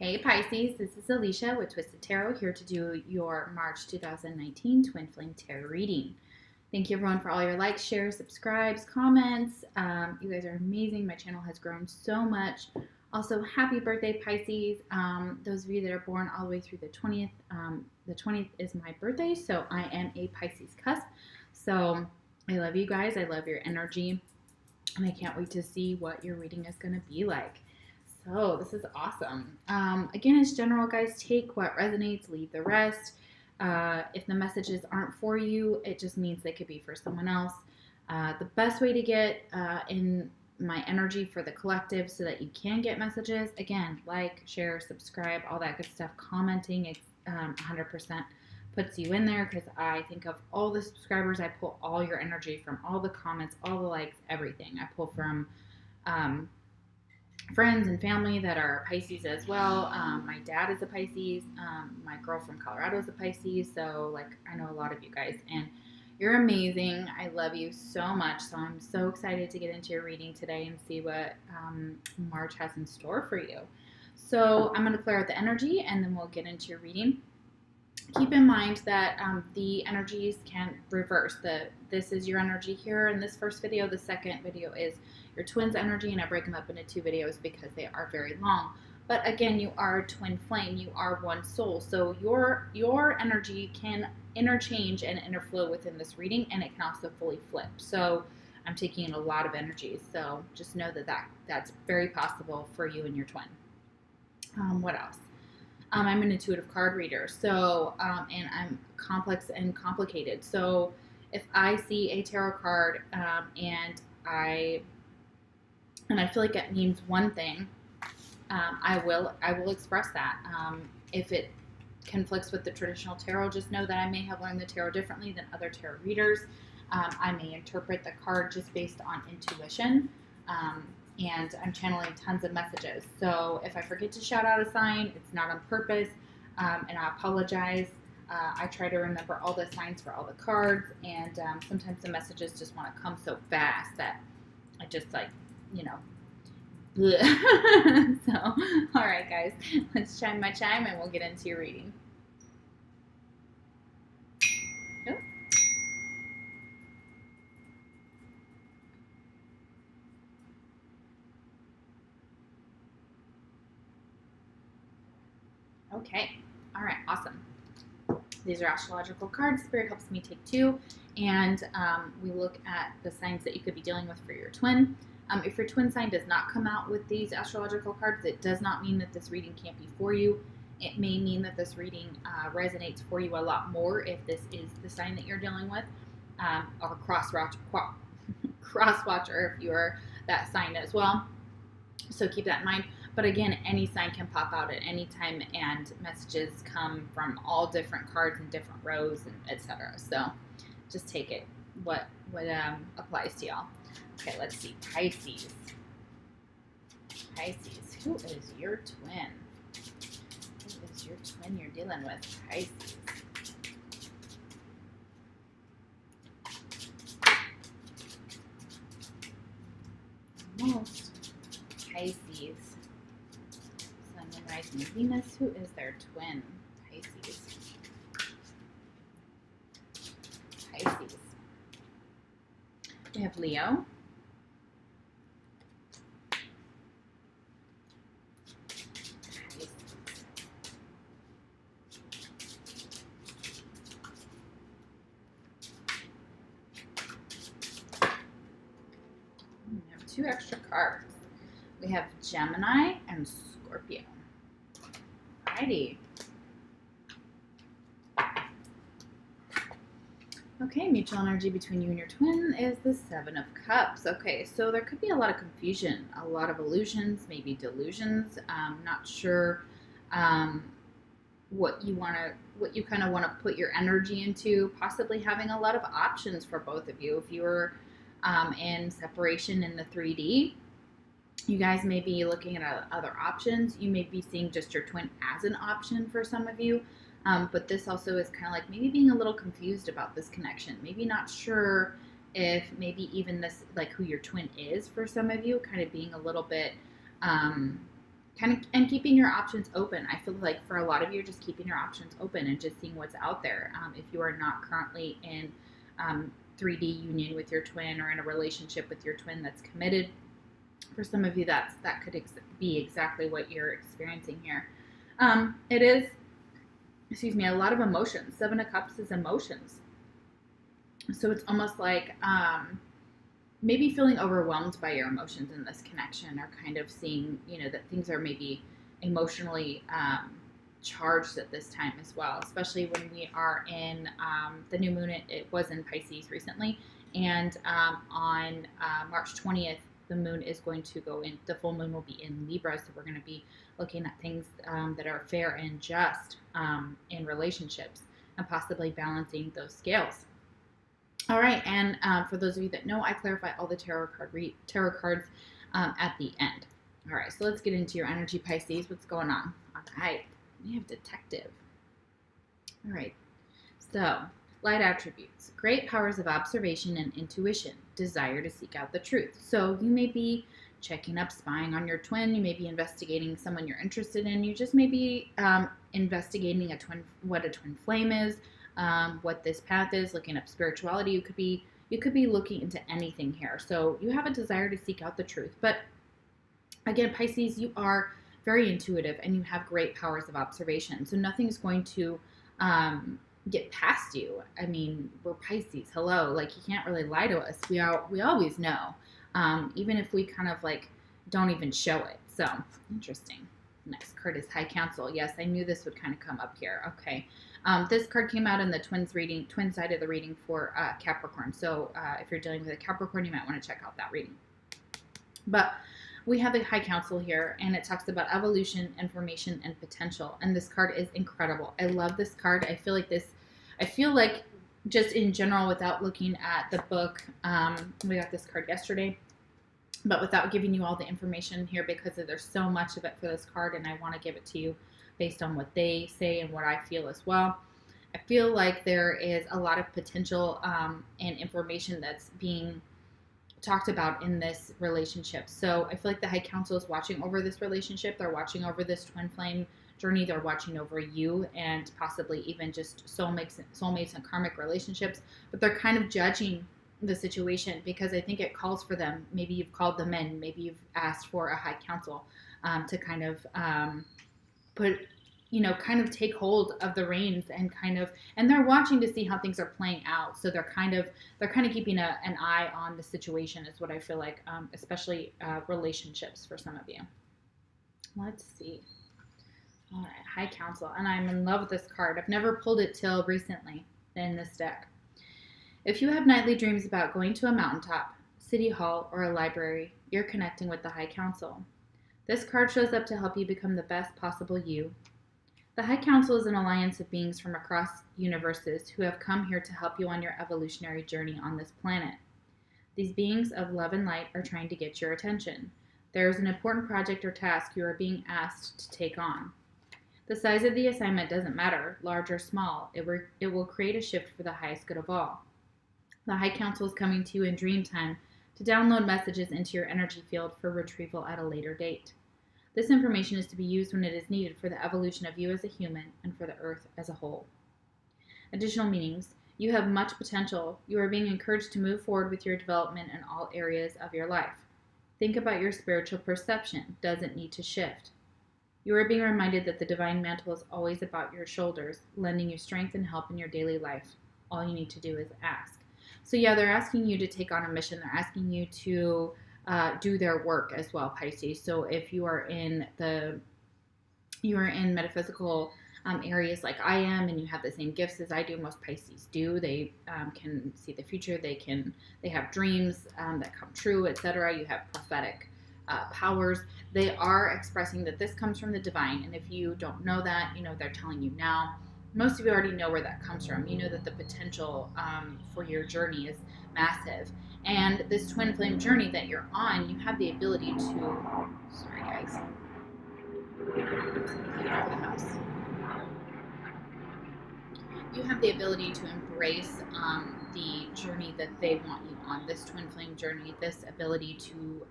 Hey Pisces, this is Alicia with Twisted Tarot here to do your March 2019 Twin Flame Tarot reading. Thank you everyone for all your likes, shares, subscribes, comments. You guys are amazing. My channel has grown so much. Also, happy birthday Pisces. Those of you that are born all the way through the 20th. The 20th is my birthday, so I am a Pisces cusp. So I love you guys. I love your energy. And I can't wait to see what your reading is going to be like. So this is awesome. Again, it's general, guys. Take what resonates, leave the rest. If the messages aren't for you, it just means they could be for someone else. The best way to get in my energy for the collective so that you can get messages, again, like, share, subscribe, all that good stuff. Commenting, it's 100% puts you in there because I think of all the subscribers. I pull all your energy from all the comments, all the likes, everything. I pull from friends and family that are Pisces as well. My dad is a Pisces. My girl from Colorado is a Pisces. So, like, I know a lot of you guys, and you're amazing. I love you so much. So I'm so excited to get into your reading today and see what March has in store for you. So I'm going to clear out the energy, and then we'll get into your reading. Keep in mind that the energies can reverse. This is your energy here in this first video. The second video is your twins' energy, and I break them up into two videos because they are very long. But again, you are a twin flame. You are one soul. So your energy can interchange and interflow within this reading, and it can also fully flip. So I'm taking in a lot of energies. So just know that's very possible for you and your twin. What else? I'm an intuitive card reader, so and I'm complex and complicated. So if I see a tarot card and I feel like it means one thing, I will express that. If it conflicts with the traditional tarot, just know that I may have learned the tarot differently than other tarot readers. I may interpret the card just based on intuition. And I'm channeling tons of messages. So if I forget to shout out a sign, it's not on purpose, and I apologize. I try to remember all the signs for all the cards, and sometimes the messages just want to come so fast that I just, like, you know, so, all right, guys, let's chime my chime, and we'll get into your reading. Okay, all right, awesome. These are astrological cards. Spirit helps me take two, and we look at the signs that you could be dealing with for your twin. If your twin sign does not come out with these astrological cards, it does not mean that this reading can't be for you. It may mean that this reading resonates for you a lot more if this is the sign that you're dealing with, or cross watcher if you're that sign as well. So keep that in mind. But again, any sign can pop out at any time, and messages come from all different cards and different rows, and etc. So just take it what applies to y'all. Okay, let's see. Pisces. Pisces. Who is your twin? Who is your twin you're dealing with? Pisces. Almost. Pisces. Sun, Moon, Rising, Venus. Who is their twin? Pisces. Pisces. We have Leo. Pisces. We have two extra cards. We have Gemini and Scorpio. Alrighty. Okay, mutual energy between you and your twin is the Seven of Cups. Okay, so there could be a lot of confusion, a lot of illusions, maybe delusions. Not sure what you kind of want to put your energy into. Possibly having a lot of options for both of you. If you were in separation in the 3D, you guys may be looking at other options. You may be seeing just your twin as an option for some of you. But this also is kind of like maybe being a little confused about this connection. Maybe not sure if maybe even this, like who your twin is for some of you, kind of being a little bit kind of, and keeping your options open. I feel like for a lot of you, just keeping your options open and just seeing what's out there. If you are not currently in 3D union with your twin or in a relationship with your twin that's committed, for some of you, that could be exactly what you're experiencing here. It is, excuse me, a lot of emotions. 7 of Cups is emotions. So it's almost like maybe feeling overwhelmed by your emotions in this connection, or kind of seeing, that things are maybe emotionally charged at this time as well, especially when we are in the new moon. It was in Pisces recently, and on March 20th, the moon is going to go in, the full moon will be in Libra, so we're going to be looking at things that are fair and just in relationships, and possibly balancing those scales. All right, and for those of you that know, I clarify all the tarot cards at the end. All right, so let's get into your energy, Pisces. What's going on? All right, we have Detective. All right, so light attributes: great powers of observation and intuition, desire to seek out the truth. So you may be checking up, spying on your twin. You may be investigating someone you're interested in. You just may be investigating what a twin flame is. What this path is, looking up spirituality. You could be looking into anything here. So you have a desire to seek out the truth. But again, Pisces, you are very intuitive and you have great powers of observation. So nothing's going to get past you. I mean, we're Pisces. Hello. Like, you can't really lie to us. We always know, even if we kind of like don't even show it. So interesting. Next card is High Council. Yes, I knew this would kind of come up here. Okay. This card came out in the twin side of the reading for Capricorn. So if you're dealing with a Capricorn, you might want to check out that reading. But we have the High Council here, and it talks about evolution, information, and potential. And this card is incredible. I love this card. I feel like just in general, without looking at the book, we got this card yesterday, but without giving you all the information here, because there's so much of it for this card, and I want to give it to you based on what they say and what I feel as well. I feel like there is a lot of potential and information that's being talked about in this relationship. So I feel like the High Council is watching over this relationship. They're watching over this twin flame journey. They're watching over you, and possibly even just soulmates and karmic relationships. But they're kind of judging the situation, because I think it calls for them. Maybe you've called them in. Maybe you've asked for a High Council to kind of kind of take hold of the reins, and they're watching to see how things are playing out. So they're kind of keeping an eye on the situation, is what I feel like, especially relationships for some of you. Let's see. All right, High Council, and I'm in love with this card. I've never pulled it till recently in this deck. If you have nightly dreams about going to a mountaintop, city hall, or a library, you're connecting with the High Council. This card shows up to help you become the best possible you. The High Council is an alliance of beings from across universes who have come here to help you on your evolutionary journey on this planet. These beings of love and light are trying to get your attention. There is an important project or task you are being asked to take on. The size of the assignment doesn't matter, large or small. It will create a shift for the highest good of all. The High Council is coming to you in dream time to download messages into your energy field for retrieval at a later date. This information is to be used when it is needed for the evolution of you as a human and for the earth as a whole. Additional meanings: you have much potential. You are being encouraged to move forward with your development in all areas of your life. Think about your spiritual perception. Does it need to shift? You are being reminded that the divine mantle is always about your shoulders, lending you strength and help in your daily life. All you need to do is ask. So yeah, they're asking you to take on a mission. They're asking you to do their work as well, Pisces. So if you are in metaphysical areas like I am, and you have the same gifts as I do, most Pisces do. They can see the future. They have dreams that come true, etc. You have prophetic powers. They are expressing that this comes from the divine. And if you don't know that, they're telling you now. Most of you already know where that comes from. You know that the potential for your journey is massive. And this twin flame journey that you're on, you have the ability to, sorry guys, get out of the house. You have the ability to embrace the journey that they want you on, this twin flame journey, this ability to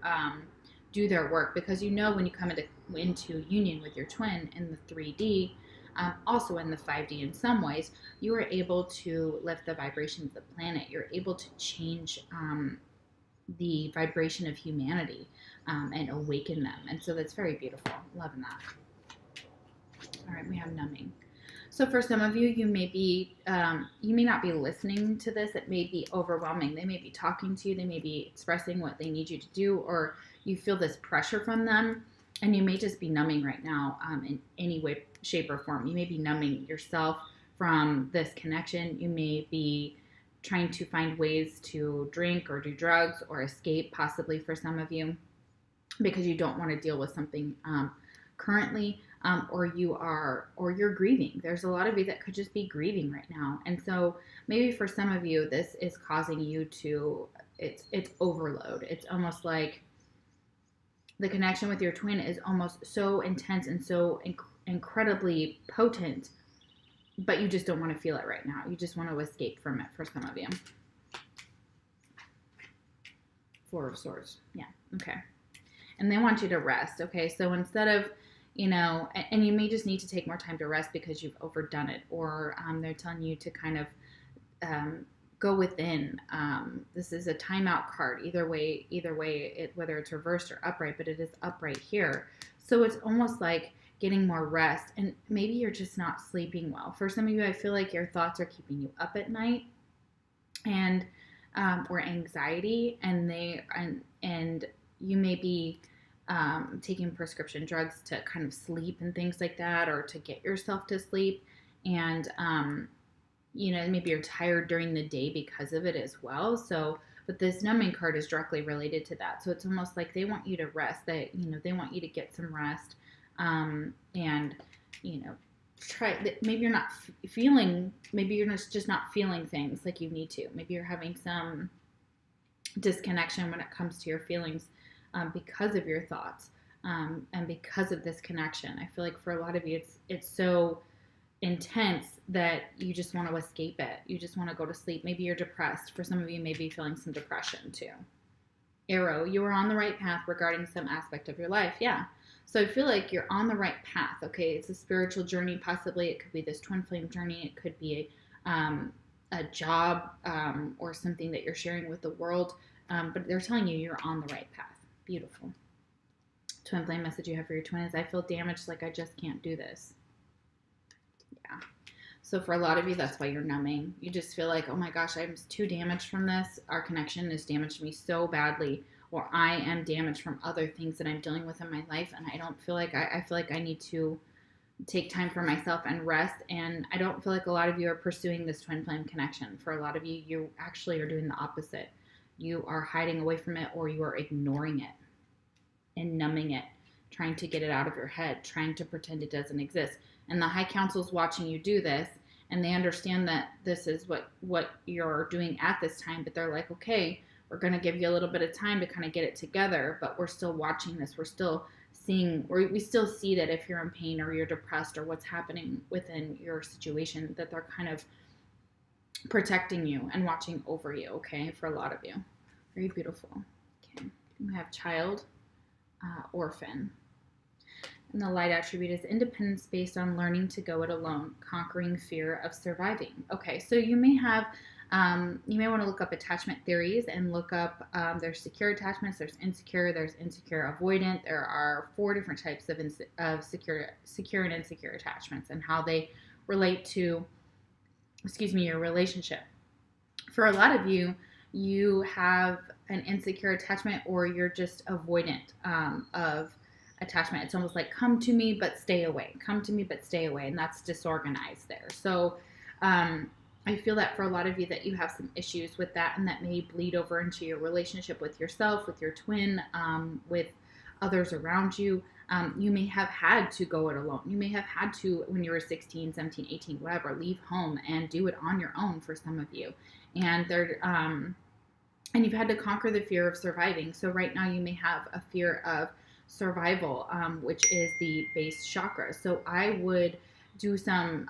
do their work, because when you come into into union with your twin in the 3D, also in the 5D in some ways, you are able to lift the vibration of the planet. You're able to change the vibration of humanity and awaken them. And so that's very beautiful. Loving that. All right, we have numbing. So for some of you, you may not be listening to this. It may be overwhelming. They may be talking to you. They may be expressing what they need you to do, or you feel this pressure from them, and you may just be numbing right now in any way, shape, or form. You may be numbing yourself from this connection. You may be trying to find ways to drink or do drugs or escape, possibly for some of you, because you don't want to deal with something currently. Or you're grieving. There's a lot of you that could just be grieving right now. And so maybe for some of you, this is causing you to, it's overload. It's almost like the connection with your twin is almost so intense and so incredibly potent, but you just don't want to feel it right now. You just want to escape from it for some of you. Four of Swords. Yeah. Okay. And they want you to rest. Okay. So instead of, and you may just need to take more time to rest because you've overdone it, or they're telling you to kind of go within. This is a timeout card. Either way, whether it's reversed or upright, but it is upright here. So it's almost like getting more rest, and maybe you're just not sleeping well. For some of you, I feel like your thoughts are keeping you up at night, and or anxiety, and you may be taking prescription drugs to kind of sleep and things like that, or to get yourself to sleep. And, maybe you're tired during the day because of it as well. So, but this numbing card is directly related to that. So it's almost like they want you to rest, they want you to get some rest. Maybe you're not feeling, maybe you're just not feeling things like you need to. Maybe you're having some disconnection when it comes to your feelings. Because of your thoughts and because of this connection. I feel like for a lot of you, it's so intense that you just want to escape it. You just want to go to sleep. Maybe you're depressed. For some of you, maybe feeling some depression too. Arrow, you are on the right path regarding some aspect of your life. Yeah. So I feel like you're on the right path. Okay. It's a spiritual journey. Possibly it could be this twin flame journey. It could be a job or something that you're sharing with the world. But they're telling you you're on the right path. Beautiful. Twin flame message you have for your twin is, I feel damaged, like I just can't do this. Yeah. So for a lot of you, that's why you're numbing. You just feel like, oh my gosh, I'm too damaged from this. Our connection has damaged me so badly, or I am damaged from other things that I'm dealing with in my life, and I don't feel like I feel like I need to take time for myself and rest. And I don't feel like a lot of you are pursuing this twin flame connection. For a lot of you, you actually are doing the opposite. You are hiding away from it, or you are ignoring it and numbing it, trying to get it out of your head, trying to pretend it doesn't exist. And the High Council's watching you do this, and they understand that this is what you're doing at this time, but they're like, okay, we're going to give you a little bit of time to kind of get it together, but we're still watching this. We're still seeing, or we still see that if you're in pain or you're depressed or what's happening within your situation, that they're kind of protecting you and watching over you, okay, for a lot of you. Very beautiful. Okay, we have child, orphan. And the light attribute is independence based on learning to go it alone, conquering fear of surviving. Okay, so you may have, you may want to look up attachment theories and look up, there's secure attachments, there's insecure avoidant. There are 4 different types of secure and insecure attachments, and how they relate to, your relationship. For a lot of you, you have an insecure attachment, or you're just avoidant of attachment. It's almost like come to me but stay away, come to me but stay away, and that's disorganized there. So I feel that for a lot of you that you have some issues with that, and that may bleed over into your relationship with yourself, with your twin, with others around you. You may have had to go it alone. You may have had to, when you were 16, 17, 18, whatever, leave home and do it on your own for some of you. And and you've had to conquer the fear of surviving. So right now you may have a fear of survival, which is the base chakra. So I would do some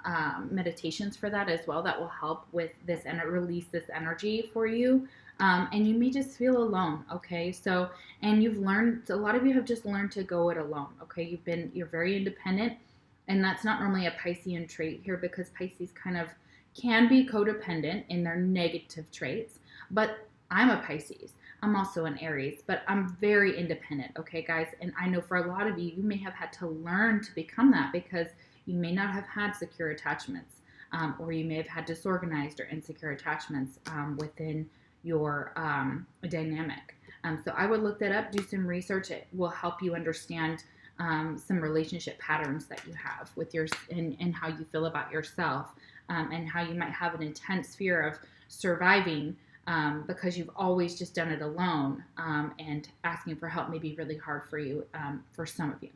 meditations for that as well. That will help with this and release this energy for you. And you may just feel alone, okay? So, and you've learned, a lot of you have just learned to go it alone, okay? You're very independent, and that's not normally a Piscean trait here, because Pisces kind of can be codependent in their negative traits. But I'm a Pisces. I'm also an Aries, but I'm very independent, okay, guys? And I know for a lot of you, you may have had to learn to become that, because you may not have had secure attachments, or you may have had disorganized or insecure attachments within your dynamic. So I would look that up, do some research. It will help you understand some relationship patterns that you have with and how you feel about yourself, and how you might have an intense fear of surviving, because you've always just done it alone, and asking for help may be really hard for you, for some of you.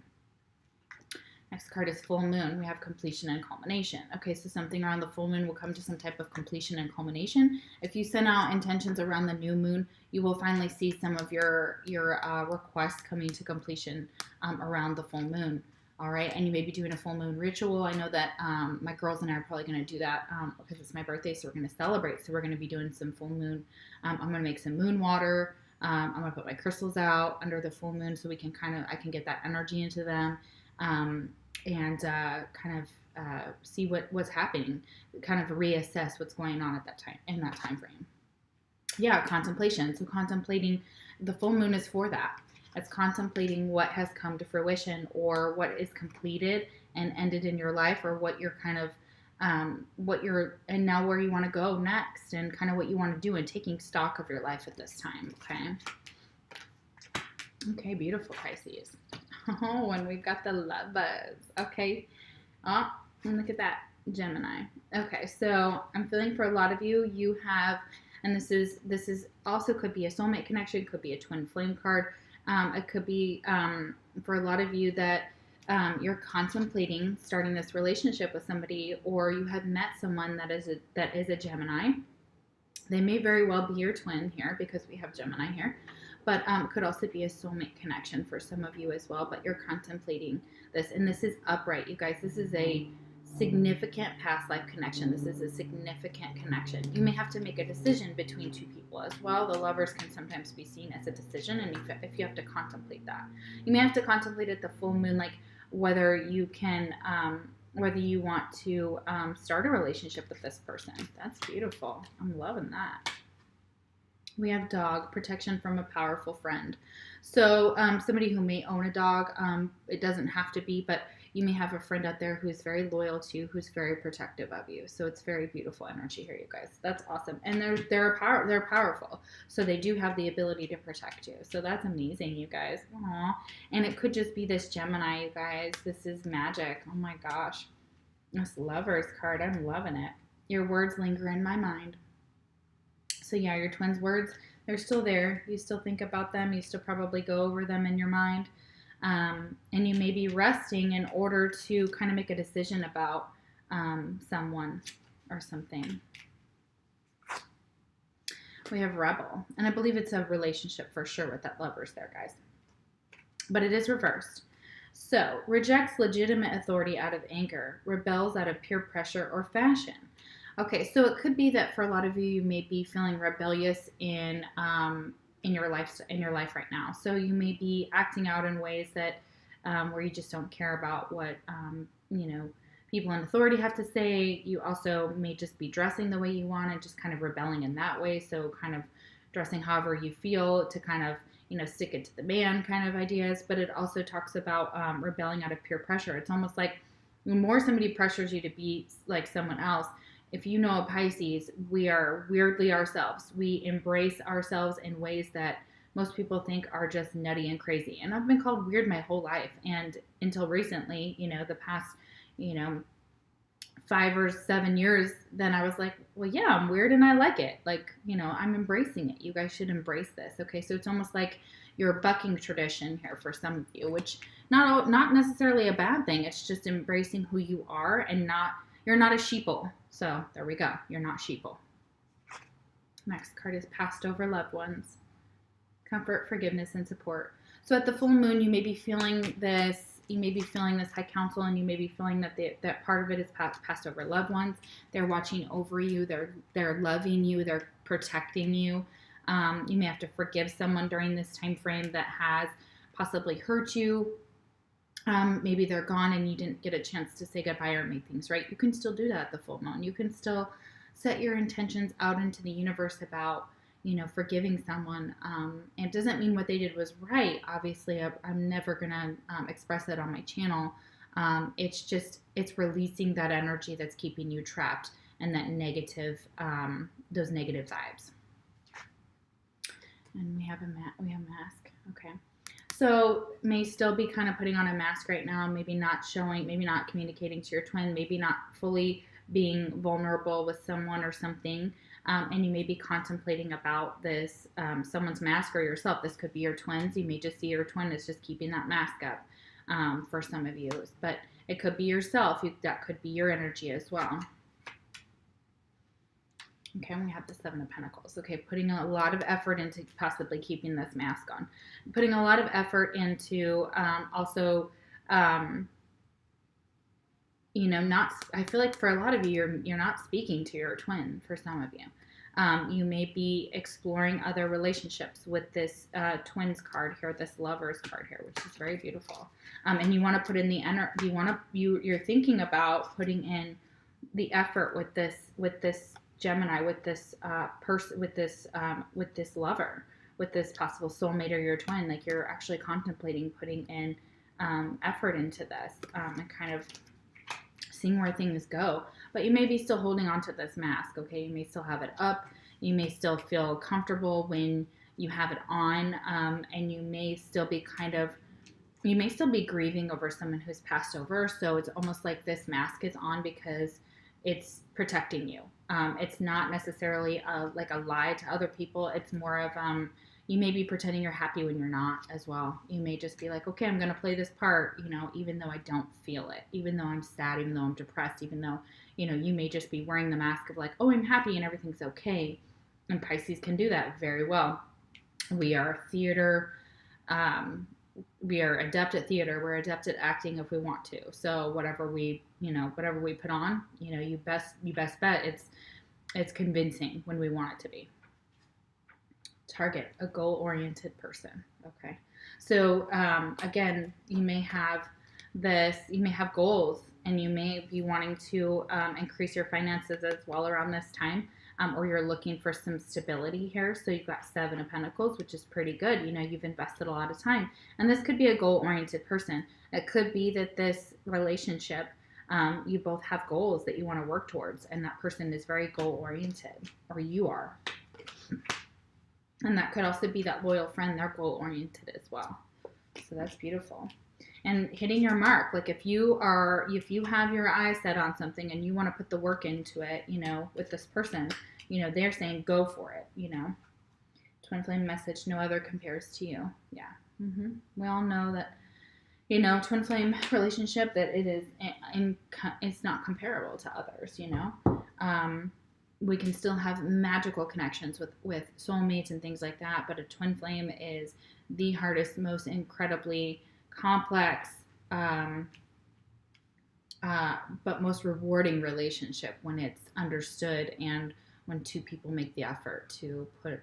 Next card is full moon. We have completion and culmination. Okay, so something around the full moon will come to some type of completion and culmination. If you send out intentions around the new moon, you will finally see some of your requests coming to completion around the full moon. All right, and you may be doing a full moon ritual. I know that my girls and I are probably going to do that because it's my birthday, so we're going to celebrate. So we're going to be doing some full moon. I'm going to make some moon water. I'm going to put my crystals out under the full moon, so I can get that energy into them. And see what's happening, kind of reassess what's going on at that time, in that time frame. Yeah, contemplation. So contemplating, the full moon is for that. It's contemplating what has come to fruition, or what is completed and ended in your life, or what you're kind of and now where you want to go next, and kind of what you want to do, and taking stock of your life at this time. Okay, beautiful, Pisces. Oh, and we've got the lovers. Okay. Oh, and look at that, Gemini. Okay, so I'm feeling for a lot of you, you have, and this is also could be a soulmate connection, could be a twin flame card. It could be for a lot of you that you're contemplating starting this relationship with somebody, or you have met someone that is a Gemini. They may very well be your twin here, because we have Gemini here. But could also be a soulmate connection for some of you as well. But you're contemplating this, and this is upright, you guys. This is a significant past life connection. This is a significant connection. You may have to make a decision between two people as well. The lovers can sometimes be seen as a decision, and if you have to contemplate that, you may have to contemplate at the full moon, like whether you can, whether you want to start a relationship with this person. That's beautiful. I'm loving that. We have dog, protection from a powerful friend. So somebody who may own a dog, it doesn't have to be, but you may have a friend out there who is very loyal to you, who's very protective of you. So it's very beautiful energy here, you guys. That's awesome. And they're powerful. So they do have the ability to protect you. So that's amazing, you guys. Aww. And it could just be this Gemini, you guys. This is magic. Oh my gosh. This Lovers card, I'm loving it. Your words linger in my mind. So yeah, your twins' words, they're still there. You still think about them. You still probably go over them in your mind. And you may be resting in order to kind of make a decision about someone or something. We have Rebel. And I believe it's a relationship for sure with that Lovers there, guys. But it is reversed. So, rejects legitimate authority out of anger, rebels out of peer pressure or fashion. Okay, so it could be that for a lot of you, you may be feeling rebellious in your life right now. So you may be acting out in ways that where you just don't care about what people in authority have to say. You also may just be dressing the way you want and just kind of rebelling in that way. So kind of dressing however you feel to kind of stick it to the man kind of ideas. But it also talks about rebelling out of peer pressure. It's almost like the more somebody pressures you to be like someone else. If you know a Pisces, we are weirdly ourselves. We embrace ourselves in ways that most people think are just nutty and crazy. And I've been called weird my whole life. And until recently, the past, 5 or 7 years, then I was like, well, yeah, I'm weird and I like it. Like, I'm embracing it. You guys should embrace this. Okay, so it's almost like you're bucking tradition here for some of you, which not necessarily a bad thing. It's just embracing who you are and you're not a sheeple. So there we go. You're not sheeple. Next card is passed over loved ones. Comfort, forgiveness, and support. So at the full moon, you may be feeling this. You may be feeling this high council, and you may be feeling that that part of it is passed over loved ones. They're watching over you. They're loving you. They're protecting you. You may have to forgive someone during this time frame that has possibly hurt you. Maybe they're gone and you didn't get a chance to say goodbye or make things right. You can still do that at the full moon. You can still set your intentions out into the universe about, forgiving someone. And it doesn't mean what they did was right. Obviously, I'm never going to express that on my channel. It's releasing that energy that's keeping you trapped and that those negative vibes. And we have a mask. Okay. So may still be kind of putting on a mask right now, maybe not showing, maybe not communicating to your twin, maybe not fully being vulnerable with someone or something. And you may be contemplating about this, someone's mask or yourself. This could be your twins. You may just see your twin is just keeping that mask up for some of you. But it could be yourself. That could be your energy as well. Okay, and we have the Seven of Pentacles. Okay, putting a lot of effort into possibly keeping this mask on. Putting a lot of effort into also, not, I feel like for a lot of you, you're not speaking to your twin for some of you. You may be exploring other relationships with this twins card here, this lovers card here, which is very beautiful. And you want to put in the energy, you're thinking about putting in the effort with this Gemini, with this person, with this lover, with this possible soulmate or your twin. Like, you're actually contemplating putting in effort into this and kind of seeing where things go. But you may be still holding on to this mask. Okay, you may still have it up. You may still feel comfortable when you have it on, and you may still be grieving over someone who's passed over. So it's almost like this mask is on because it's protecting you. It's not necessarily like a lie to other people. It's more of you may be pretending you're happy when you're not as well. You may just be like, okay, I'm going to play this part, even though I don't feel it, even though I'm sad, even though I'm depressed, even though, you may just be wearing the mask of like, oh, I'm happy and everything's okay. And Pisces can do that very well. We are theater. We are adept at theater. We're adept at acting if we want to. So whatever we put on, you best bet it's convincing when we want it to be. Target, a goal-oriented person. Okay. So again, you may have goals, and you may be wanting to increase your finances as well around this time. Or you're looking for some stability here. So you've got Seven of Pentacles, which is pretty good. You've invested a lot of time. And this could be a goal-oriented person. It could be that this relationship, you both have goals that you want to work towards, and that person is very goal-oriented, or you are. And that could also be that loyal friend. They're goal-oriented as well. So that's beautiful. And hitting your mark, like if you have your eyes set on something and you want to put the work into it, with this person, they're saying go for it, Twin flame message, no other compares to you. Yeah. We all know that, twin flame relationship, that it is, it's not comparable to others, we can still have magical connections with soulmates and things like that, but a twin flame is the hardest, most incredibly complex, but most rewarding relationship when it's understood and when two people make the effort to go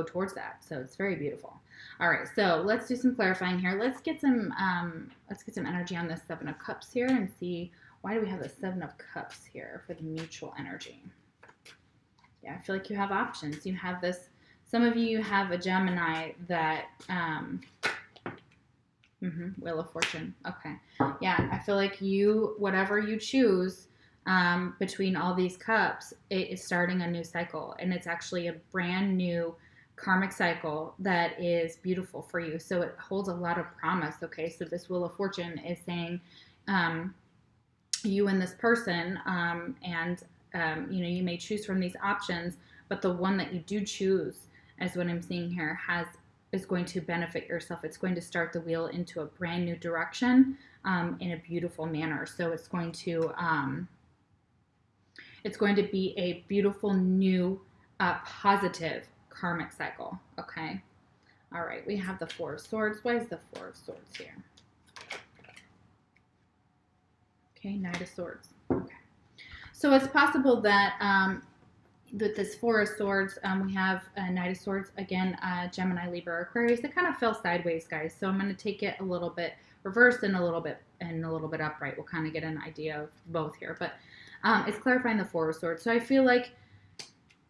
towards that. So it's very beautiful. All right, so let's do some clarifying here. Let's get some energy on the Seven of Cups here and see, why do we have the Seven of Cups here for the mutual energy? Yeah, I feel like you have options. You have this. Some of you have a Gemini that, Wheel of Fortune. Okay. Yeah, I feel like whatever you choose between all these cups, it is starting a new cycle. And it's actually a brand new karmic cycle that is beautiful for you. So it holds a lot of promise. Okay. So this Wheel of Fortune is saying, you and this person, you may choose from these options, but the one that you do choose, as what I'm seeing here, is going to benefit yourself. It's going to start the wheel into a brand new direction in a beautiful manner. So it's going to be a beautiful new positive karmic cycle. Okay. All right. We have the Four of Swords. Why is the Four of Swords here? Okay, Knight of Swords. Okay. So it's possible that with this Four of Swords, we have Knight of Swords, again, Gemini, Libra, Aquarius. It kind of fell sideways, guys. So I'm going to take it a little bit reversed and a little bit upright. We'll kind of get an idea of both here. But it's clarifying the Four of Swords. So I feel like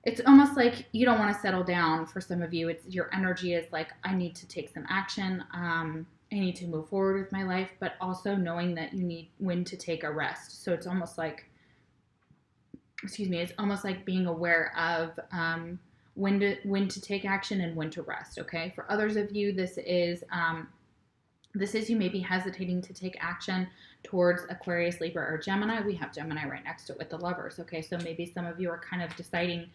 it's almost like you don't want to settle down. For some of you, it's your energy is like, I need to take some action. I need to move forward with my life, but also knowing that you need when to take a rest. So it's almost like, it's almost like being aware of when to take action and when to rest. Okay. For others of you, this is you may be hesitating to take action towards Aquarius, Libra, or Gemini. We have Gemini right next to it with the Lovers. Okay. So maybe some of you are kind of deciding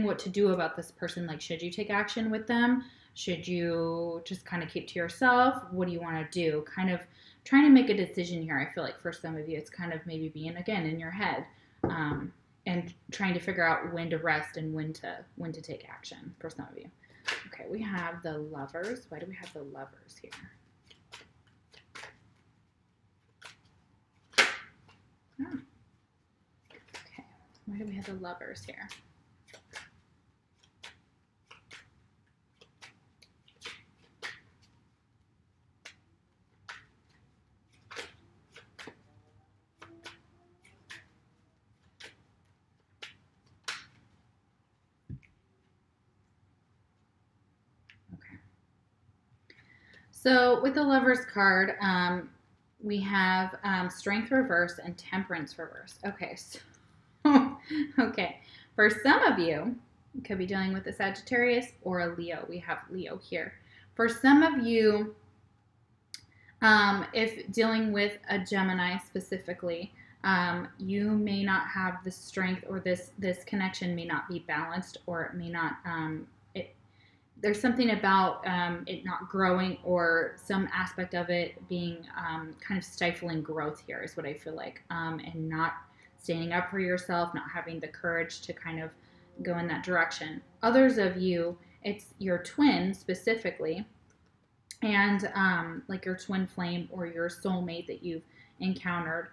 what to do about this person. Like, should you take action with them? Should you just kind of keep to yourself? What do you want to do? Kind of trying to make a decision here. I feel like for some of you, it's kind of maybe being, again, in your head, and trying to figure out when to rest and when to take action for some of you. Okay, we have the Lovers. Why do we have the Lovers here? Oh. Okay, why do we have the Lovers here? So with the Lovers card, we have Strength reverse and Temperance reverse. Okay, so okay, for some of you, you could be dealing with a Sagittarius or a Leo. We have Leo here. For some of you, if dealing with a Gemini specifically, you may not have the strength, or this connection may not be balanced, or it may not. There's something about it not growing, or some aspect of it being kind of stifling growth here is what I feel like, and not standing up for yourself, not having the courage to kind of go in that direction. Others of you, it's your twin specifically, and like your twin flame or your soulmate that you've encountered.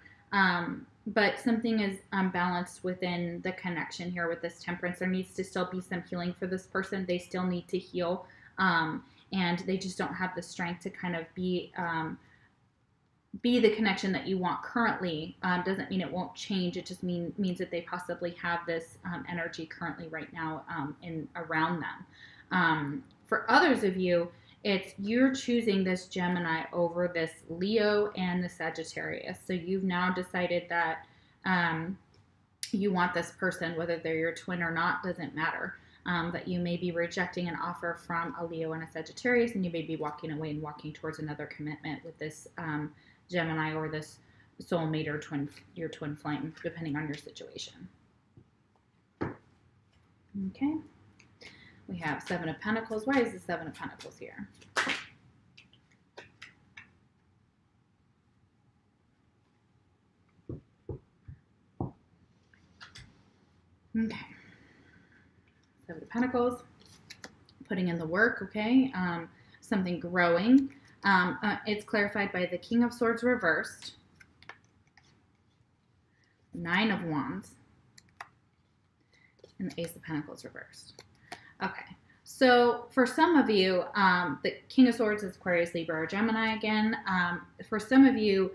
But something is unbalanced within the connection here with this Temperance. There needs to still be some healing for this person. They still need to heal, and they just don't have the strength to kind of be the connection that you want currently. Doesn't mean it won't change. It just means that they possibly have this energy currently right now in around them. For others of you, it's you're choosing this Gemini over this Leo and the Sagittarius. So you've now decided that you want this person, whether they're your twin or not, doesn't matter. That you may be rejecting an offer from a Leo and a Sagittarius, and you may be walking away and walking towards another commitment with this Gemini or this soulmate or your twin flame, depending on your situation. Okay. We have Seven of Pentacles. Why is the Seven of Pentacles here? Okay. Seven of Pentacles. Putting in the work, okay? Something growing. It's clarified by the King of Swords reversed. Nine of Wands. And the Ace of Pentacles reversed. Okay, so for some of you, the King of Swords is Aquarius, Libra, or Gemini again. For some of you,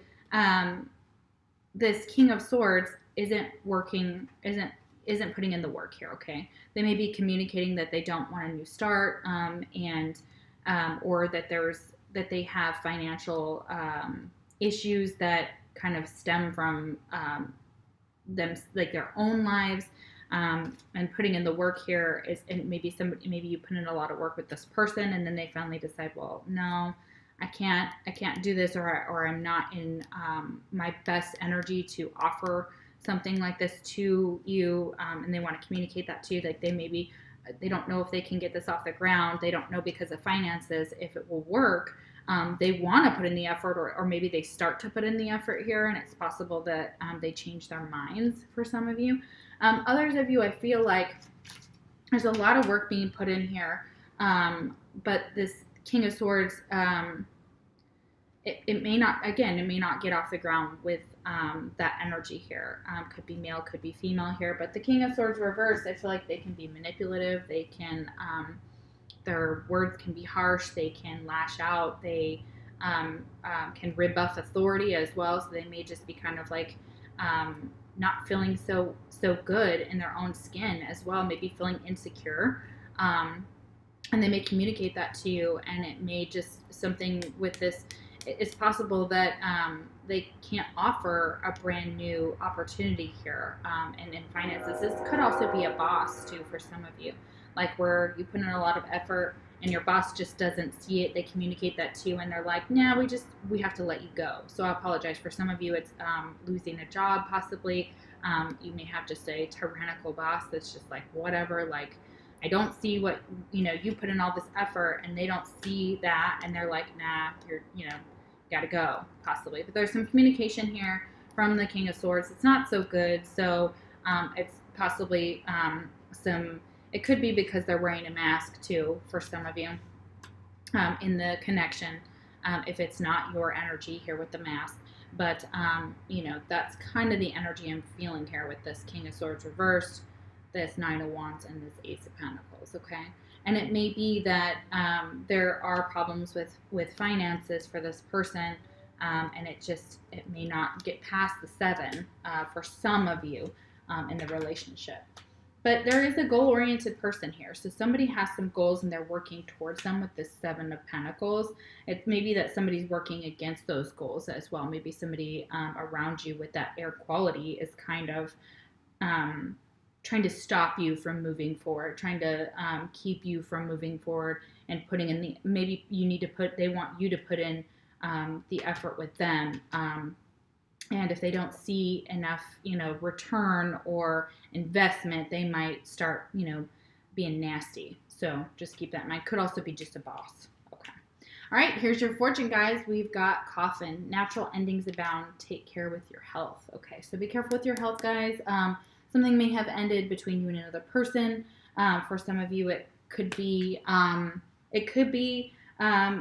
this King of Swords isn't isn't putting in the work here. Okay, they may be communicating that they don't want a new start, or that they have financial issues that kind of stem from them, like their own lives. And putting in the work here is, and maybe you put in a lot of work with this person, and then they finally decide, well, no, I can't do this, or I'm not in my best energy to offer something like this to you, and they want to communicate that to you. Like they don't know if they can get this off the ground. They don't know because of finances if it will work. They want to put in the effort, or maybe they start to put in the effort here, and it's possible that they change their minds for some of you. Others of you, I feel like there's a lot of work being put in here, but this King of Swords, it may not, again, it may not get off the ground with that energy here. Could be male, could be female here, but the King of Swords reverse, I feel like they can be manipulative. They can, their words can be harsh. They can lash out. They can rebuff authority as well. So they may just be kind of like not feeling so good in their own skin as well. Maybe feeling insecure. And they may communicate that to you, and it may just something with this. It's possible that they can't offer a brand new opportunity here. And in finances, this could also be a boss too for some of you, like where you put in a lot of effort and your boss just doesn't see it. They communicate that to you, and they're like, "Nah, we have to let you go." So I apologize. For some of you, it's losing a job possibly. You may have just a tyrannical boss that's just like, whatever, like, I don't see what, you put in all this effort, and they don't see that, and they're like, nah, you're, gotta go, possibly. But there's some communication here from the King of Swords. It's not so good, so it's possibly it could be because they're wearing a mask, too, for some of you, in the connection, if it's not your energy here with the mask. But, that's kind of the energy I'm feeling here with this King of Swords reversed, this Nine of Wands, and this Ace of Pentacles, okay? And it may be that there are problems with finances for this person, and it may not get past the 7 for some of you in the relationship. But there is a goal-oriented person here. So somebody has some goals, and they're working towards them with this 7 of Pentacles. It may be that somebody's working against those goals as well. Maybe somebody around you with that air quality is kind of trying to stop you from moving forward, trying to keep you from moving forward and putting in maybe they want you to put in the effort with them. And if they don't see enough, return or investment, they might start, being nasty. So just keep that in mind. Could also be just a boss. Okay. All right. Here's your fortune, guys. We've got Coffin. Natural endings abound. Take care with your health. Okay. So be careful with your health, guys. Something may have ended between you and another person. For some of you, it could be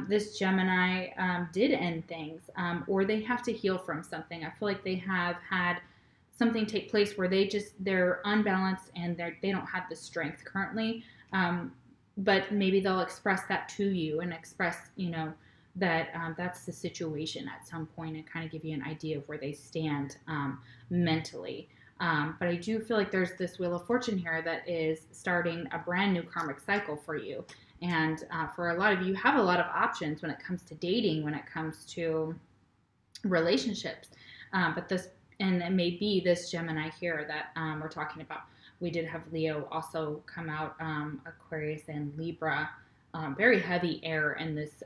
this Gemini did end things, or they have to heal from something. I feel like they have had something take place where they're unbalanced and they don't have the strength currently. But maybe they'll express that to you and express, that that's the situation at some point, and kind of give you an idea of where they stand mentally. But I do feel like there's this Wheel of Fortune here that is starting a brand new karmic cycle for you. And for a lot of you have a lot of options when it comes to dating, when it comes to relationships. And it may be this Gemini here that we're talking about. We did have Leo also come out, Aquarius and Libra. Very heavy air in this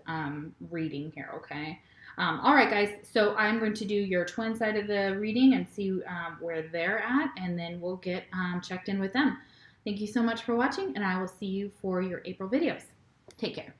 reading here, okay? All right, guys, so I'm going to do your twin side of the reading and see where they're at, and then we'll get checked in with them. Thank you so much for watching, and I will see you for your April videos. Take care.